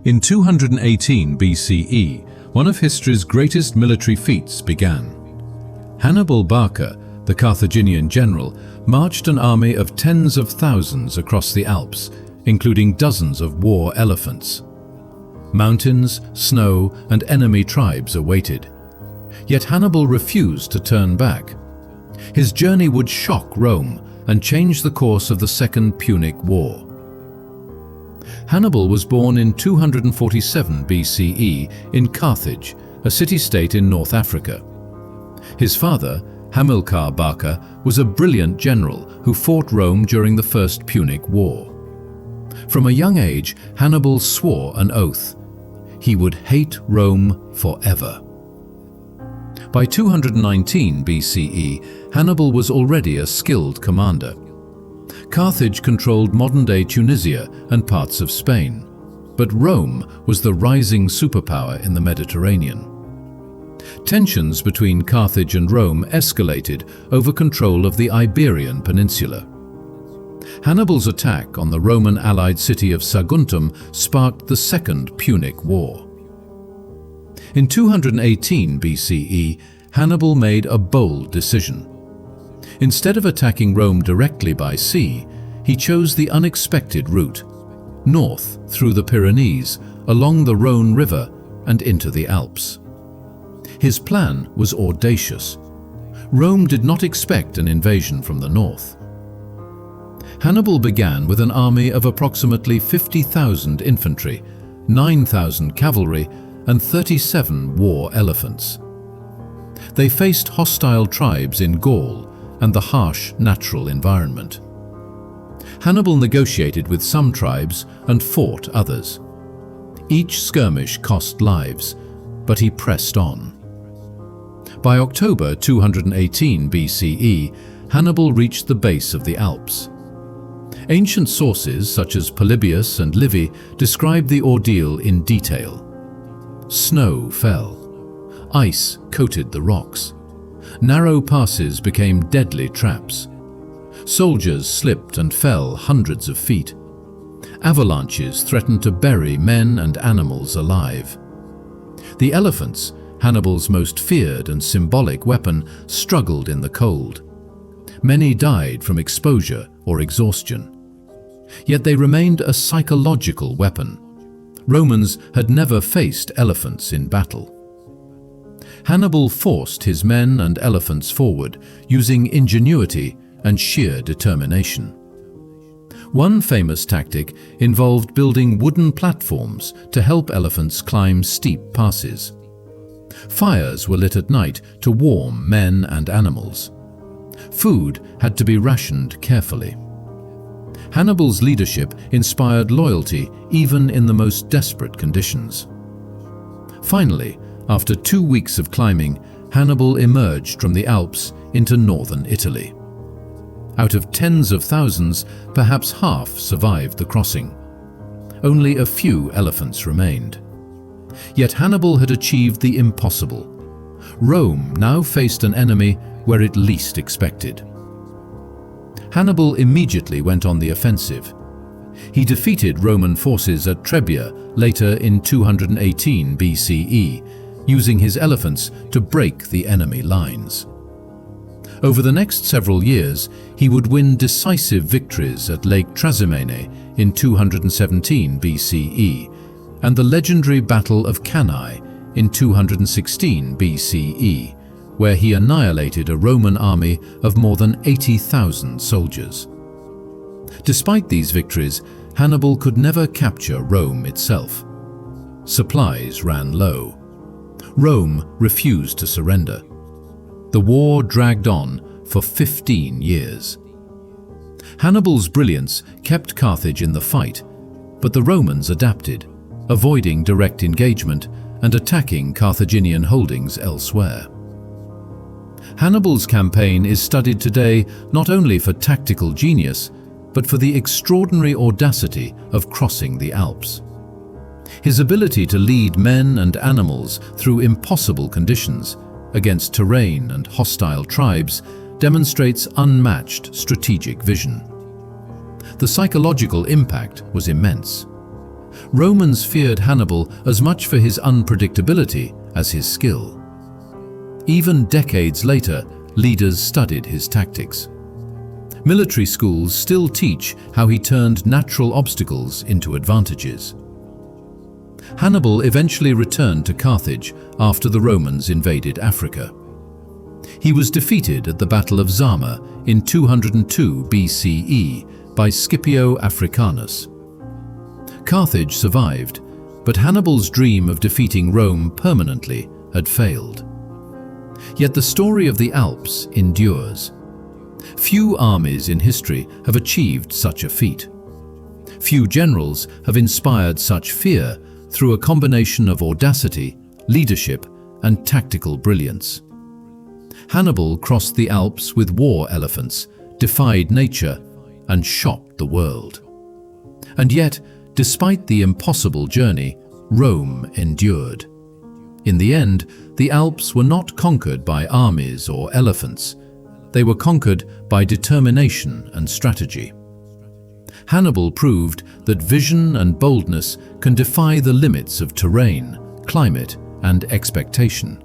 In 218 BCE, one of history's greatest military feats began. Hannibal Barca, the Carthaginian general, marched an army of tens of thousands across the Alps, including dozens of war elephants. Mountains, snow, and enemy tribes awaited. Yet Hannibal refused to turn back. His journey would shock Rome and change the course of the Second Punic War. Hannibal was born in 247 BCE in Carthage, a city-state in North Africa. His father, Hannibal Barca, was a brilliant general who fought Rome during the First Punic War. From a young age, Hannibal swore an oath: he would hate Rome forever. By 219 BCE, Hannibal was already a skilled commander. Carthage controlled modern-day Tunisia and parts of Spain, but Rome was the rising superpower in the Mediterranean. Tensions between Carthage and Rome escalated over control of the Iberian Peninsula. Hannibal's attack on the Roman allied city of Saguntum sparked the Second Punic War. In 218 BCE, Hannibal made a bold decision. Instead of attacking Rome directly by sea, he chose the unexpected route, north through the Pyrenees, along the Rhone River and into the Alps. His plan was audacious. Rome did not expect an invasion from the north. Hannibal began with an army of approximately 50,000 infantry, 9,000 cavalry, and 37 war elephants. They faced hostile tribes in Gaul and the harsh natural environment. Hannibal negotiated with some tribes and fought others. Each skirmish cost lives, but he pressed on. By October 218 BCE, Hannibal reached the base of the Alps. Ancient sources such as Polybius and Livy describe the ordeal in detail. Snow fell. Ice coated the rocks. Narrow passes became deadly traps. Soldiers slipped and fell hundreds of feet. Avalanches threatened to bury men and animals alive. The elephants, Hannibal's most feared and symbolic weapon, struggled in the cold. Many died from exposure or exhaustion. Yet they remained a psychological weapon. Romans had never faced elephants in battle. Hannibal forced his men and elephants forward, using ingenuity and sheer determination. One famous tactic involved building wooden platforms to help elephants climb steep passes. Fires were lit at night to warm men and animals. Food had to be rationed carefully. Hannibal's leadership inspired loyalty even in the most desperate conditions. Finally, after 2 weeks of climbing, Hannibal emerged from the Alps into northern Italy. Out of tens of thousands, perhaps half survived the crossing. Only a few elephants remained. Yet Hannibal had achieved the impossible. Rome now faced an enemy where it least expected. Hannibal immediately went on the offensive. He defeated Roman forces at Trebia later in 218 BCE, using his elephants to break the enemy lines. Over the next several years, he would win decisive victories at Lake Trasimene in 217 BCE and the legendary Battle of Cannae in 216 BCE, where he annihilated a Roman army of more than 80,000 soldiers. Despite these victories, Hannibal could never capture Rome itself. Supplies ran low. Rome refused to surrender. The war dragged on for 15 years. Hannibal's brilliance kept Carthage in the fight, but the Romans adapted, avoiding direct engagement and attacking Carthaginian holdings elsewhere. Hannibal's campaign is studied today not only for tactical genius, but for the extraordinary audacity of crossing the Alps. His ability to lead men and animals through impossible conditions, against terrain and hostile tribes, demonstrates unmatched strategic vision. The psychological impact was immense. Romans feared Hannibal as much for his unpredictability as his skill. Even decades later, leaders studied his tactics. Military schools still teach how he turned natural obstacles into advantages. Hannibal eventually returned to Carthage after the Romans invaded Africa. He was defeated at the Battle of Zama in 202 BCE by Scipio Africanus. Carthage survived, but Hannibal's dream of defeating Rome permanently had failed. Yet the story of the Alps endures. Few armies in history have achieved such a feat. Few generals have inspired such fear through a combination of audacity, leadership, and tactical brilliance. Hannibal crossed the Alps with war elephants, defied nature, and shocked the world. And yet, despite the impossible journey, Rome endured. In the end, the Alps were not conquered by armies or elephants. They were conquered by determination and strategy. Hannibal proved that vision and boldness can defy the limits of terrain, climate, and expectation.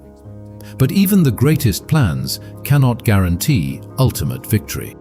But even the greatest plans cannot guarantee ultimate victory.